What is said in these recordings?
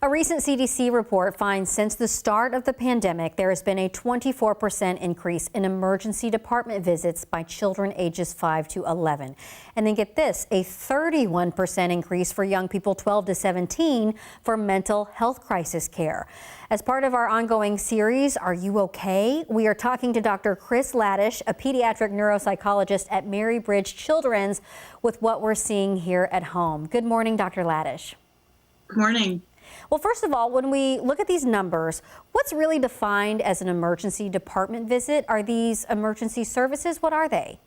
A recent CDC report finds since the start of the pandemic, there has been a 24% increase in emergency department visits by children ages 5 to 11. And then get this, a 31% increase for young people 12 to 17 for mental health crisis care. As part of our ongoing series, Are You Okay? We are talking to Dr. Chris Ladish, a pediatric neuropsychologist at Mary Bridge Children's, with what we're seeing here at home. Good morning, Dr. Ladish. Good morning. Well, first of all, when we look at these numbers, what's really defined as an emergency department visit? Are these emergency services? What are they?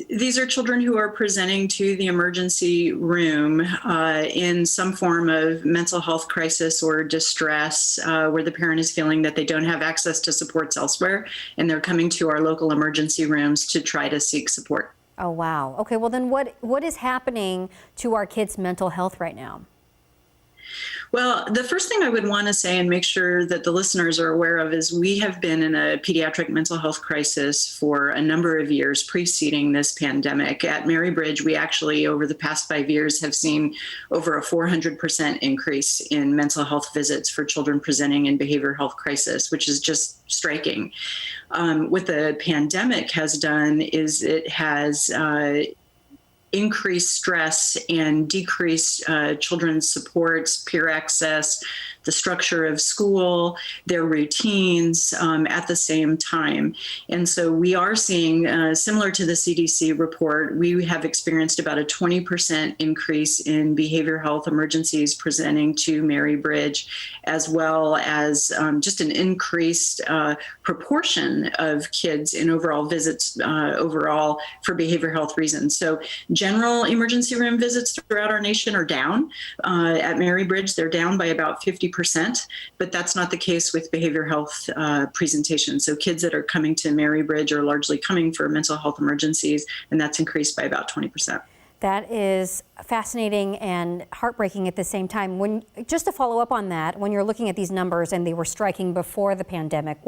These are children who are presenting to the emergency room in some form of mental health crisis or distress, where the parent is feeling that they don't have access to supports elsewhere, and they're coming to our local emergency rooms to try to seek support. Oh, wow. Okay, well then what is happening to our kids' mental health right now? Well, the first thing I would want to say and make sure that the listeners are aware of is we have been in a pediatric mental health crisis for a number of years preceding this pandemic. At Mary Bridge, we actually, over the past 5 years, have seen over a 400% increase in mental health visits for children presenting in behavioral health crisis, which is just striking. What the pandemic has done is it has increased stress and decreased children's supports, peer access, the structure of school, their routines at the same time. And so we are seeing, similar to the CDC report, we have experienced about a 20% increase in behavioral health emergencies presenting to Mary Bridge, as well as just an increased proportion of kids in overall visits overall for behavioral health reasons. So general emergency room visits throughout our nation are down. At Mary Bridge, they're down by about 50%, but that's not the case with behavioral health presentations. So kids that are coming to Mary Bridge are largely coming for mental health emergencies, and that's increased by about 20%. That is fascinating and heartbreaking at the same time. Just to follow up on that, when you're looking at these numbers and they were striking before the pandemic,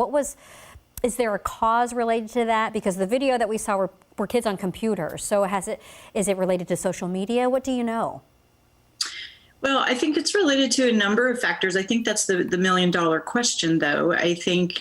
is there a cause related to that? Because the video that we saw were kids on computers. So is it related to social media? What do you know? Well, I think it's related to a number of factors. I think that's the million-dollar question, though. I think,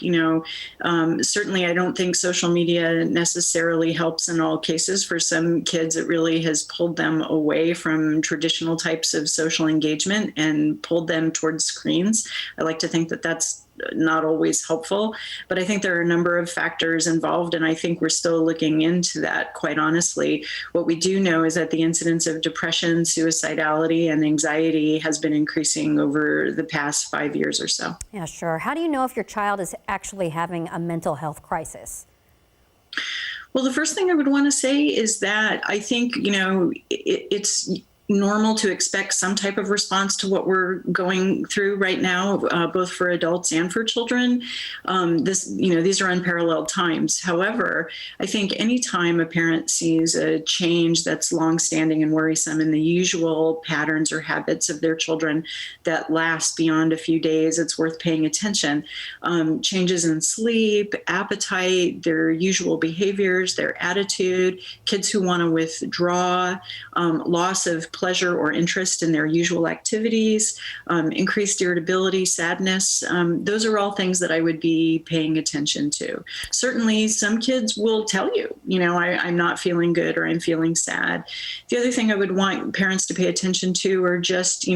certainly I don't think social media necessarily helps in all cases. For some kids, it really has pulled them away from traditional types of social engagement and pulled them towards screens. I like to think that that's not always helpful, but I think there are a number of factors involved, and I think we're still looking into that, quite honestly. What we do know is that the incidence of depression, suicidality, and anxiety has been increasing over the past 5 years or so. Yeah, sure. How do you know if your child is actually having a mental health crisis? Well, the first thing I would want to say is that I think, it's normal to expect some type of response to what we're going through right now, both for adults and for children. These are unparalleled times. However, I think anytime a parent sees a change that's longstanding and worrisome in the usual patterns or habits of their children that last beyond a few days, it's worth paying attention. Changes in sleep, appetite, their usual behaviors, their attitude, kids who want to withdraw, loss of pleasure or interest in their usual activities, increased irritability, sadness. Those are all things that I would be paying attention to. Certainly, some kids will tell you, I'm not feeling good or I'm feeling sad. The other thing I would want parents to pay attention to are just,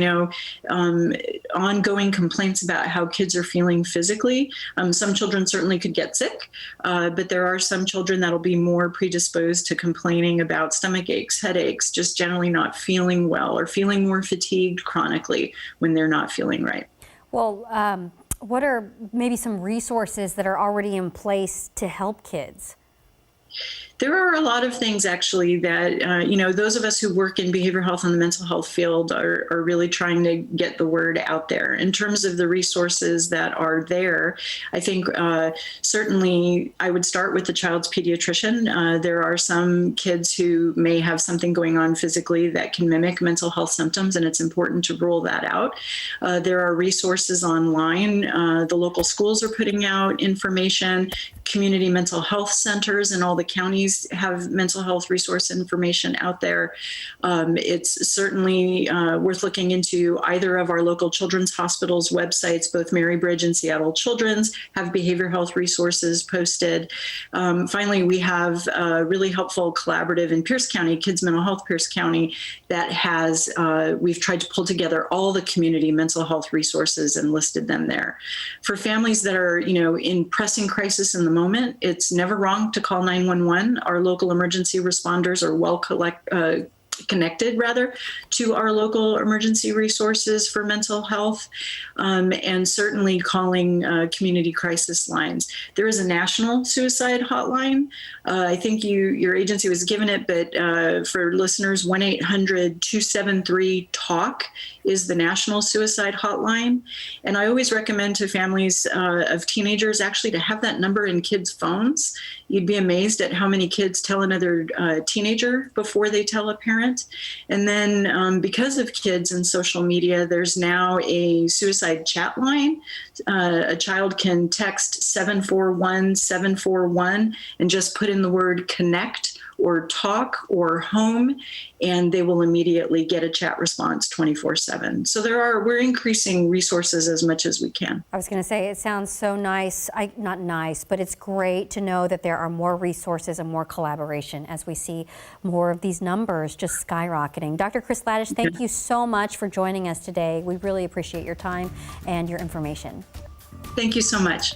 ongoing complaints about how kids are feeling physically. Some children certainly could get sick, but there are some children that'll be more predisposed to complaining about stomach aches, headaches, just generally not feeling well or feeling more fatigued chronically when they're not feeling right. Well, what are maybe some resources that are already in place to help kids? There are a lot of things, actually, that, those of us who work in behavioral health and the mental health field are really trying to get the word out there. In terms of the resources that are there, I think certainly I would start with the child's pediatrician. There are some kids who may have something going on physically that can mimic mental health symptoms, and it's important to rule that out. There are resources online. The local schools are putting out information. Community mental health centers and all the counties have mental health resource information out there. It's certainly worth looking into. Either of our local children's hospitals websites, both Mary Bridge and Seattle Children's, have behavioral health resources posted. Finally, we have a really helpful collaborative in Pierce County, Kids Mental Health Pierce County, that has, we've tried to pull together all the community mental health resources and listed them there. For families that are, in pressing crisis in the moment, it's never wrong to call 911. Our local emergency responders are well connected to our local emergency resources for mental health, and certainly calling community crisis lines. There is a national suicide hotline. I think your agency was given it, but for listeners, 1-800-273-TALK is the national suicide hotline. And I always recommend to families of teenagers actually to have that number in kids' phones. You'd be amazed at how many kids tell another teenager before they tell a parent. And then because of kids and social media, there's now a suicide chat line. A child can text 741-741 and just put in the word connect or talk or home, and they will immediately get a chat response 24/7. So we're increasing resources as much as we can. I was going to say, it sounds so nice, not nice, but it's great to know that there are more resources and more collaboration as we see more of these numbers just skyrocketing. Dr. Chris Ladish, thank you so much for joining us today. We really appreciate your time and your information. Thank you so much.